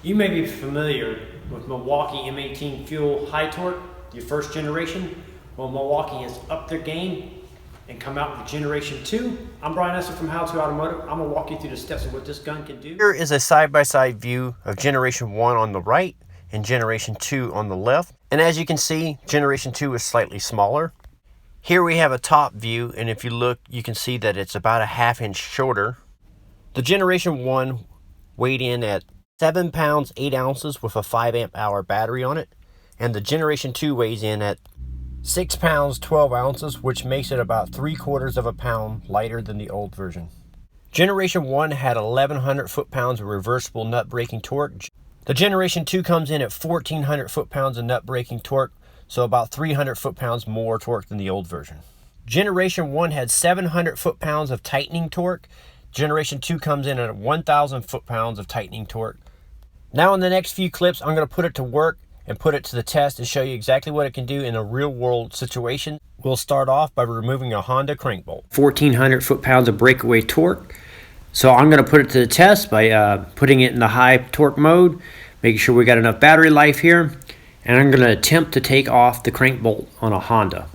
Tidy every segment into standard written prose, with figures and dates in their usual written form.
You may be familiar with Milwaukee M18 fuel high torque, your first generation. Well, Milwaukee has upped their game and come out with generation 2. I'm Brian Esser from How To Automotive. I'm gonna walk you through the steps of what this gun can do. Here is a side-by-side view of generation 1 on the right and generation 2 on the left. And as you can see, generation 2 is slightly smaller. Here we have a top view, and if you look, you can see that it's about a 1/2 inch shorter. The generation 1 weighed in at 7 pounds 8 ounces with a 5 amp hour battery on it, and the generation 2 weighs in at 6 pounds 12 ounces, which makes it about 3/4 of a pound lighter than the old version. Generation 1 had 1100 foot-pounds of reversible nut braking torque. The generation 2 comes in at 1400 foot-pounds of nut braking torque, so about 300 foot-pounds more torque than the old version. Generation 1 had 700 foot-pounds of tightening torque. Generation 2 comes in at 1000 foot-pounds of tightening torque. Now in the next few clips, I'm going to put it to work and put it to the test and show you exactly what it can do in a real-world situation. We'll start off by removing a Honda crank bolt. 1400 foot-pounds of breakaway torque. So I'm going to put it to the test by putting it in the high torque mode, making sure we got enough battery life here, and I'm going to attempt to take off the crank bolt on a Honda.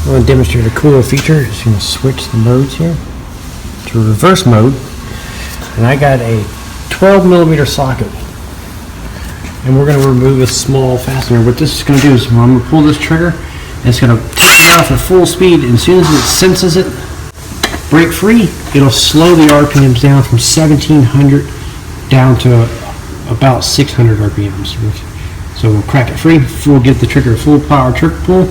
I want to demonstrate a cooler feature. Just going to switch the modes here to reverse mode, and I got a 12mm socket, and we're going to remove a small fastener. What this is going to do is I'm going to pull this trigger, and it's going to take it off at full speed, and as soon as it senses it break free, it'll slow the RPMs down from 1700 down to about 600 RPMs. So we'll crack it free. We'll give the trigger a full power trigger pull.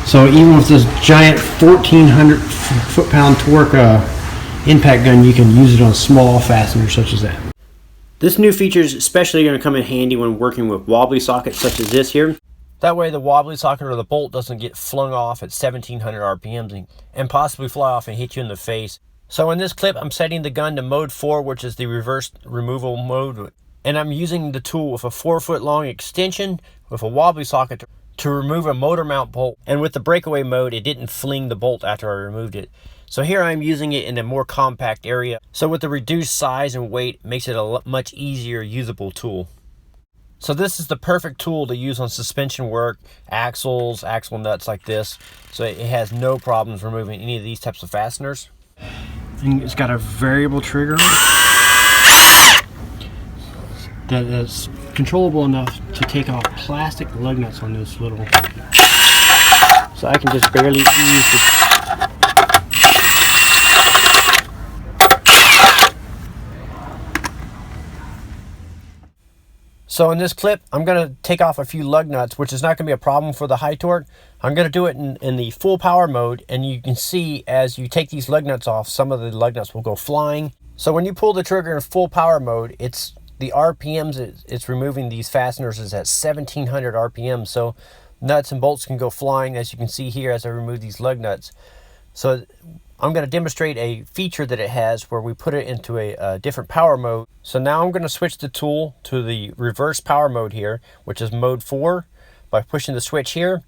So even with this giant 1400 foot-pound torque impact gun, you can use it on small fasteners such as that. This new feature is especially going to come in handy when working with wobbly sockets such as this here. That way the wobbly socket or the bolt doesn't get flung off at 1700 RPMs and possibly fly off and hit you in the face. So in this clip, I'm setting the gun to mode 4, which is the reverse removal mode. And I'm using the tool with a 4-foot-long extension with a wobbly socket to remove a motor mount bolt, and with the breakaway mode it didn't fling the bolt after I removed it. So here I'm using it in a more compact area, so with the reduced size and weight it makes it a much easier usable tool. So this is the perfect tool to use on suspension work, axles, axle nuts like this, so it has no problems removing any of these types of fasteners. And it's got a variable trigger that is controllable enough to take off plastic lug nuts on this little, so I can just barely ease the. So in this clip, I'm going to take off a few lug nuts, which is not going to be a problem for the high torque. I'm going to do it in the full power mode, and you can see as you take these lug nuts off, some of the lug nuts will go flying. So when you pull the trigger in full power mode, the RPMs it's removing these fasteners is at 1700 RPM, so nuts and bolts can go flying, as you can see here as I remove these lug nuts. So I'm going to demonstrate a feature that it has where we put it into a different power mode. So now I'm going to switch the tool to the reverse power mode here, which is mode 4, by pushing the switch here.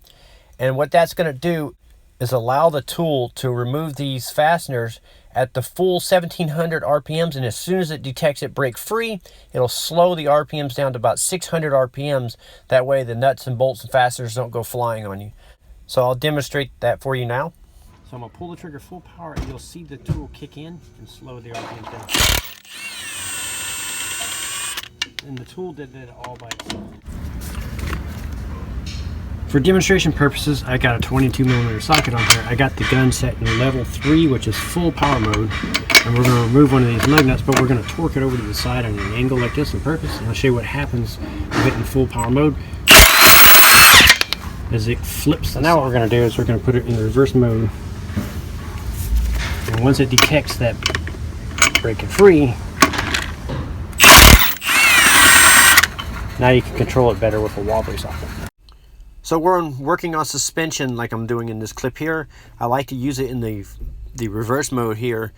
And what that's going to do is allow the tool to remove these fasteners at the full 1700 RPMs, and as soon as it detects it break free, it'll slow the RPMs down to about 600 RPMs. That way the nuts and bolts and fasteners don't go flying on you. So I'll demonstrate that for you now. So I'm going to pull the trigger full power, and you'll see the tool kick in and slow the RPMs down. And the tool did that all by itself. For demonstration purposes, I got a 22mm socket on here. I got the gun set in level 3, which is full power mode. And we're going to remove one of these lug nuts, but we're going to torque it over to the side on an angle like this on purpose. And I'll show you what happens with it in full power mode as it flips. So now what we're going to do is we're going to put it in reverse mode. And once it detects that breaking free, now you can control it better with a wobbly socket. So we're working on suspension like I'm doing in this clip here. I like to use it in the reverse mode here,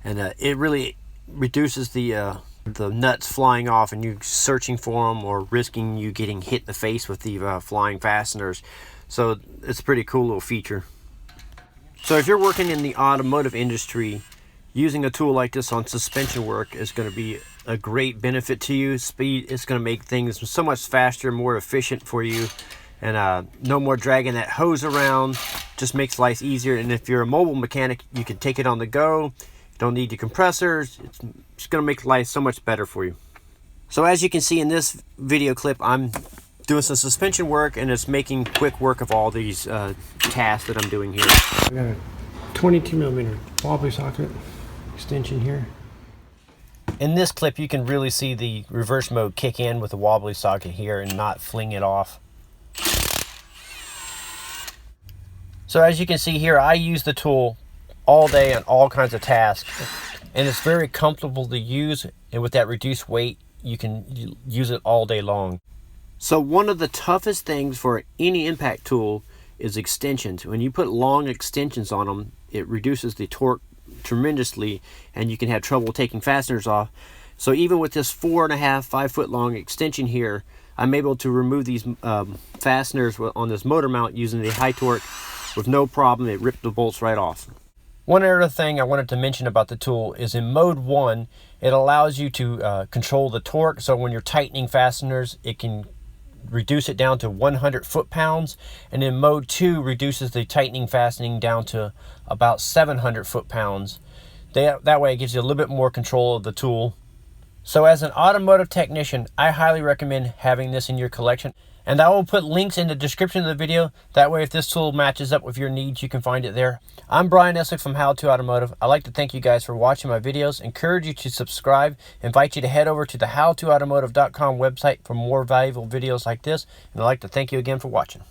and it really reduces the the nuts flying off and you searching for them, or risking you getting hit in the face with the flying fasteners. So it's a pretty cool little feature. So if you're working in the automotive industry, using a tool like this on suspension work is going to be a great benefit to you. It's going to make things so much faster, more efficient for you, and no more dragging that hose around. Just makes life easier. And if you're a mobile mechanic, you can take it on the go. You don't need your compressors. It's going to make life so much better for you. So as you can see in this video clip, I'm doing some suspension work, and it's making quick work of all these tasks that I'm doing here. I got a 22mm Wobble Socket extension here. In this clip, you can really see the reverse mode kick in with the wobbly socket here and not fling it off. So as you can see here, I use the tool all day on all kinds of tasks, and it's very comfortable to use, and with that reduced weight, you can use it all day long. So one of the toughest things for any impact tool is extensions. When you put long extensions on them, it reduces the torque tremendously, and you can have trouble taking fasteners off. So even with this 4.5, 5 foot long extension here, I'm able to remove these fasteners on this motor mount using the high torque with no problem. It ripped the bolts right off. One other thing I wanted to mention about the tool is in mode 1, it allows you to control the torque. So when you're tightening fasteners, it can reduce it down to 100 foot-pounds, and in mode 2 reduces the tightening fastening down to about 700 foot-pounds. That way it gives you a little bit more control of the tool. So as an automotive technician, I highly recommend having this in your collection, and I will put links in the description of the video. That way if this tool matches up with your needs, you can find it there. I'm Brian Eslick from How To Automotive. I'd like to thank you guys for watching my videos, encourage you to subscribe, invite you to head over to the howtoautomotive.com website for more valuable videos like this, and I'd like to thank you again for watching.